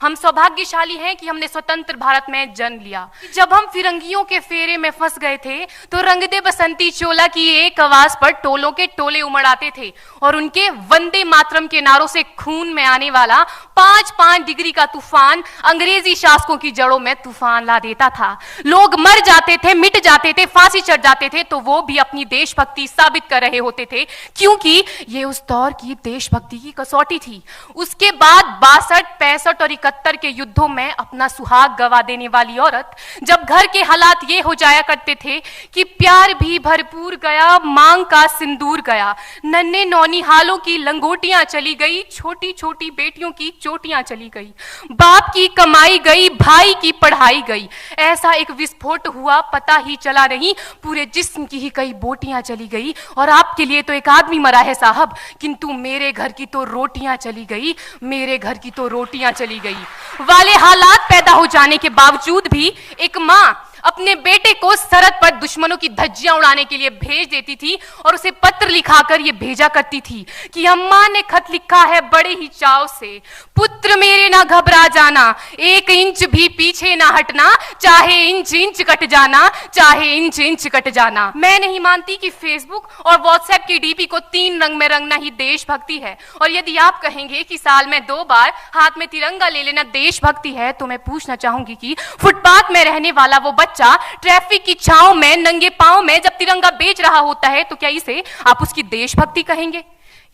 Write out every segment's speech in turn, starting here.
हम सौभाग्यशाली हैं कि हमने स्वतंत्र भारत में जन्म लिया। जब हम फिरंगियों के फेरे में फंस गए थे तो रंग दे बसंती चोला की एक आवाज पर टोलों के टोले उमड़ आते थे और उनके वंदे मातरम के नारों से खून में आने वाला 5-5 डिग्री का तूफान अंग्रेजी शासकों की जड़ों में तूफान ला देता था। लोग मर जाते थे, मिट जाते थे, फांसी चढ़ जाते थे, तो वो भी अपनी देशभक्ति साबित कर रहे होते थे, क्योंकि ये उस दौर की देशभक्ति की कसौटी थी। उसके बाद 62, 65 और 71 के युद्धों में अपना सुहाग गवा देने वाली औरत, जब घर के हालात ये हो जाया करते थे कि प्यार भी भरपूर गया, मांग का सिंदूर गया, नन्हे नौनिहालों की लंगोटियां चली गई, छोटी छोटी बेटियों की चोटियां चली गई, बाप की कमाई गई, भाई की पढ़ाई गई, ऐसा एक विस्फोट हुआ पता ही चला नहीं, पूरे जिस्म की ही कई बोटियां चली गई। और आपके लिए तो एक आदमी मरा है साहब, किंतु मेरे घर की तो रोटियां चली गई, मेरे घर की तो रोटियां चली गई वाले हालात पैदा हो जाने के बावजूद भी एक मां अपने बेटे को सरहद पर दुश्मनों की धज्जियां उड़ाने के लिए भेज देती थी और उसे पत्र लिखाकर ये भेजा करती थी कि अम्मा ने खत लिखा है बड़े ही चाव से, पुत्र मेरे ना घबरा जाना, 1 इंच भी पीछे ना हटना, चाहे इंच इंच कट जाना, चाहे इंच इंच कट जाना। मैं नहीं मानती कि फेसबुक और व्हाट्सएप की डीपी को 3 रंग में रंगना ही देशभक्ति है। और यदि आप कहेंगे कि साल में 2 बार हाथ में तिरंगा ले लेना देशभक्ति है, तो मैं पूछना चाहूंगी कि फुटपाथ में रहने वाला वो ट्रैफिक की छांव में नंगे पांव में जब तिरंगा बेच रहा होता है, तो क्या इसे आप उसकी देशभक्ति कहेंगे?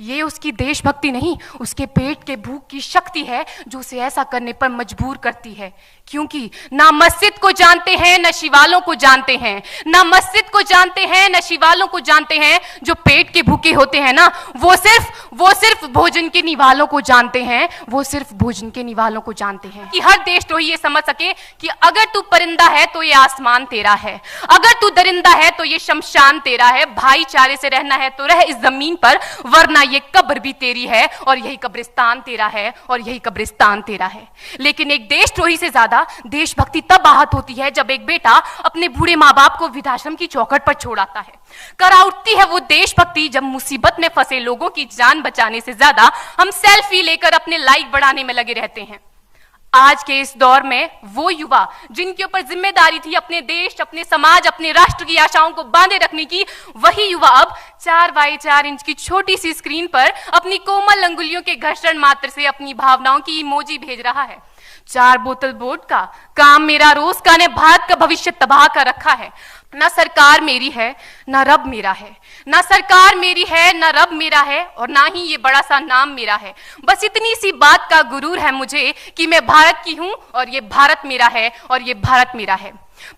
ये उसकी देशभक्ति नहीं, उसके पेट के भूख की शक्ति है जो उसे ऐसा करने पर मजबूर करती है। क्योंकि ना मस्जिद को जानते हैं, न शिवालों को जानते हैं, ना मस्जिद को जानते हैं, न शिवालों को जानते हैं, जो पेट के भूखे होते हैं ना, वो सिर्फ भोजन के निवालों को जानते हैं, वो सिर्फ भोजन के निवालों को जानते हैं। कि हर देशद्रोही ये समझ सके कि अगर तू परिंदा है तो ये आसमान तेरा है, अगर तू दरिंदा है तो ये शमशान तेरा है, भाईचारे से रहना है तो रह इस जमीन पर, वरना ये कब्र भी तेरी है और यही कब्रिस्तान तेरा है और यही कब्रिस्तान तेरा है। लेकिन एक देशद्रोही से ज्यादा देशभक्ति तब आहत होती है जब एक बेटा अपने बूढ़े माँ बाप को वृद्धाश्रम की चौखट पर छोड़ आता है। करा उठती है वो देशभक्ति जब मुसीबत में फंसे लोगों की जान बचाने से ज्यादा हम सेल्फी लेकर अपने लाइक बढ़ाने में लगे रहते हैं। आज के इस दौर में वो युवा जिनके ऊपर जिम्मेदारी थी अपने देश, अपने समाज, अपने राष्ट्र की आशाओं को बांधे रखने की, वही युवा अब 4x4 इंच की छोटी सी स्क्रीन पर अपनी कोमल अंगुलियों के घर्षण मात्र से अपनी भावनाओं की इमोजी भेज रहा है। 4 बोतल वोट का काम मेरा रोज का ने भारत का भविष्य तबाह कर रखा है। ना सरकार मेरी है, ना रब मेरा है, ना सरकार मेरी है, ना रब मेरा है, और ना ही ये बड़ा सा नाम मेरा है। बस इतनी सी बात का गुरूर है मुझे कि मैं भारत की हूं और ये भारत मेरा है और ये भारत मेरा है।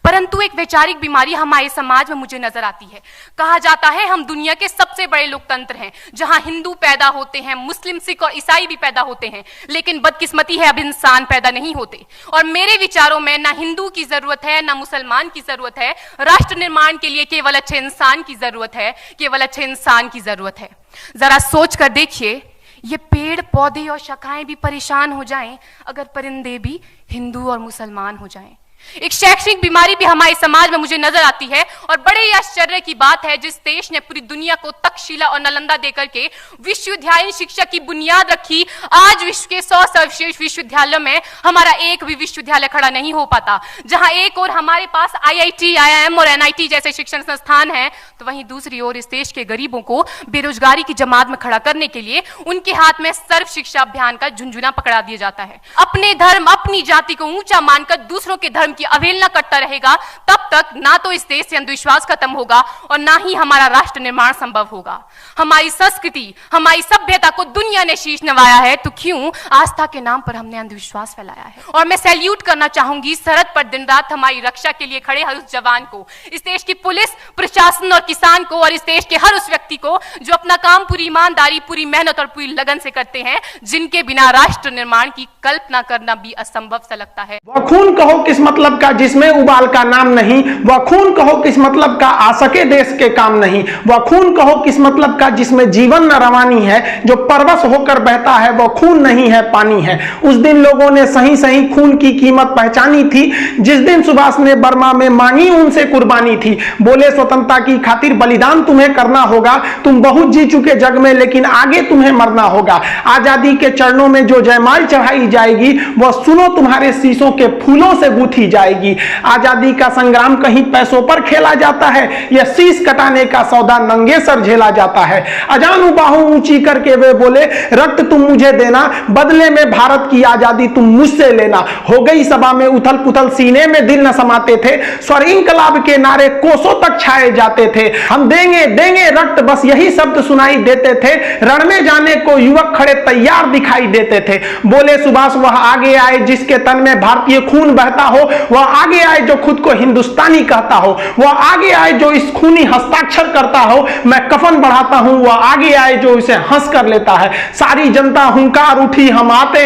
परंतु एक वैचारिक बीमारी हमारे समाज में मुझे नजर आती है। कहा जाता है हम दुनिया के सबसे बड़े लोकतंत्र हैं, जहां हिंदू पैदा होते हैं, मुस्लिम, सिख और ईसाई भी पैदा होते हैं, लेकिन बदकिस्मती है अब इंसान पैदा नहीं होते। और मेरे विचारों में ना हिंदू की जरूरत है, ना मुसलमान की जरूरत है। राष्ट्र निर्माण के लिए केवल अच्छे इंसान की जरूरत है, केवल अच्छे इंसान की जरूरत है। जरा सोच कर देखिए, ये पेड़ पौधे और शाखाएं भी परेशान हो जाएं अगर परिंदे भी हिंदू और मुसलमान हो जाएं। एक शैक्षणिक बीमारी भी हमारे समाज में मुझे नजर आती है, और बड़े ही आश्चर्य की बात है जिस देश ने पूरी दुनिया को तक्षशिला और नालंदा देकर के विश्वविद्यालय शिक्षा की बुनियाद रखी, आज विश्व के 100 सर्वश्रेष्ठ विश्वविद्यालयों में हमारा एक भी विश्वविद्यालय खड़ा नहीं हो पाता। जहां एक और हमारे पास IIT, IIM और NIT जैसे शिक्षण संस्थान हैं, तो वहीं दूसरी ओर इस देश के गरीबों को बेरोजगारी की जमात में खड़ा करने के लिए उनके हाथ में सर्व शिक्षा अभियान का झुंझुना पकड़ा दिया जाता है। अपने धर्म, अपनी जाति को ऊंचा मानकर दूसरों के धर्म की अवहेलना करता रहेगा, तब तक ना तो इस देश से अंधविश्वास खत्म होगा और ना ही हमारा राष्ट्र निर्माण संभव होगा। हमारी संस्कृति, हमारी सभ्यता को दुनिया ने शीश नवाया है, तो क्यों आस्था के नाम पर हमने अंधविश्वास फैलाया है? और मैं सैल्यूट करना चाहूंगी सरहद पर दिन रात हमारी रक्षा के लिए खड़े हर उस जवान को, इस देश की पुलिस, प्रशासन और किसान को, और इस देश के हर उस व्यक्ति को जो अपना काम पूरी ईमानदारी, पूरी मेहनत और पूरी लगन से करते हैं, जिनके बिना राष्ट्र निर्माण की कल्पना करना भी असंभव सा लगता है। खून कहो किस मतलब मतलब का जिसमें उबाल का नाम नहीं, वह खून कहो किस मतलब का आ सके देश के काम नहीं, वह खून कहो किस मतलब का जिसमें जीवन न रवानी है, जो परवश होकर बहता है वह खून नहीं है पानी है। उस दिन लोगों ने सही सही खून की कीमत पहचानी थी, जिस दिन सुभाष ने बर्मा में मांगी उनसे कुर्बानी थी। बोले स्वतंत्रता की खातिर बलिदान तुम्हें करना होगा, तुम बहुत जी चुके जग में लेकिन आगे तुम्हें मरना होगा। आजादी के चरणों में जो जयमाल चढ़ाई जाएगी वह सुनो तुम्हारे शीशों के फूलों से गूंथी जाएगी। आजादी का संग्राम कहीं पैसों पर खेला जाता है, यह शीश कटाने का सौदा नंगे सर झेला जाता है। अजानू बाहों ऊंची करके वे बोले रक्त तुम मुझे देना, बदले में भारत की आजादी तुम मुझसे लेना। हो गई सभा में उथल पुथल, सीने में दिल न समाते थे, स्वर इंकलाब के नारे कोसों तक छाए जाते थे। हम देंगे देंगे रक्त बस यही शब्द सुनाई देते थे, रण में जाने को युवक खड़े तैयार दिखाई देते थे। बोले सुभाष वह आगे आए जिसके तन में भारतीय खून बहता हो, वह आगे आए जो खुद को हिंदुस्तानी कहता हो, वह आगे आए जो इस खूनी हस्ताक्षर करता हो, मैं कफन बढ़ाता हूं, वह आगे आए जो इसे हंस कर लेता है। सारी जनता हुंकार उठी, हम आते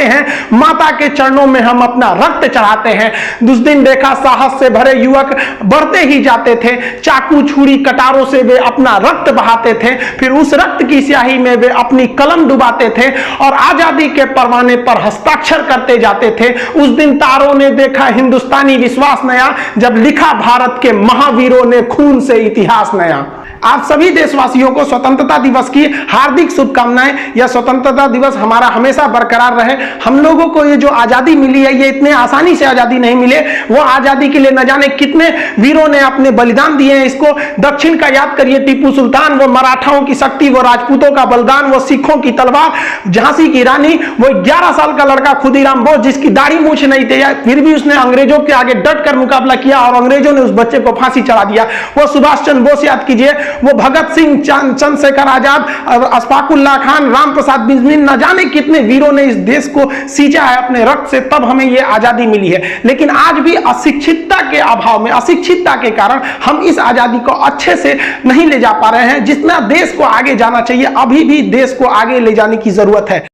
हैं, माता के चरणों में हम अपना रक्त चढ़ाते हैं। उस दिन देखा साहस से भरे युवक बढ़ते ही जाते थे, चाकू छुरी कटारों से वे अपना रक्त बहाते थे, फिर उस रक्त की स्याही में वे अपनी कलम डुबाते थे और आजादी के परवाने पर हस्ताक्षर करते जाते थे। उस दिन तारों ने देखा हिंदुस्तानी विश्वास नया, जब लिखा भारत के महावीरों ने खून से इतिहास नया। आप सभी देशवासियों को स्वतंत्रता दिवस की हार्दिक शुभकामनाएं। यह स्वतंत्रता दिवस हमारा हमेशा बरकरार रहे। हम लोगों को ये जो आजादी मिली है, ये इतने आसानी से आजादी नहीं मिले। वो आजादी के लिए न जाने कितने वीरों ने अपने बलिदान दिए हैं। इसको दक्षिण का याद करिए, टीपू सुल्तान, वो मराठाओं की शक्ति, वो राजपूतों का बलिदान, वो सिखों की तलवार, झांसी की रानी, वो 11 साल का लड़का खुदीराम बोस जिसकी दाढ़ी मूछ नहीं थी, फिर भी उसने अंग्रेजों के आगे डट कर मुकाबला किया और अंग्रेजों ने उस बच्चे को फांसी चढ़ा दिया। वो सुभाष चंद्र बोस याद कीजिए, वो भगत सिंह, चंद्रशेखर आजाद, अशफाकुल्लाह खान, राम प्रसाद बिस्मिल, न जाने कितने वीरों ने इस देश को सींचा है अपने रक्त से, तब हमें ये आजादी मिली है। लेकिन आज भी अशिक्षितता के अभाव में, अशिक्षितता के कारण हम इस आजादी को अच्छे से नहीं ले जा पा रहे हैं। जितना देश को आगे जाना चाहिए, अभी भी देश को आगे ले जाने की जरूरत है।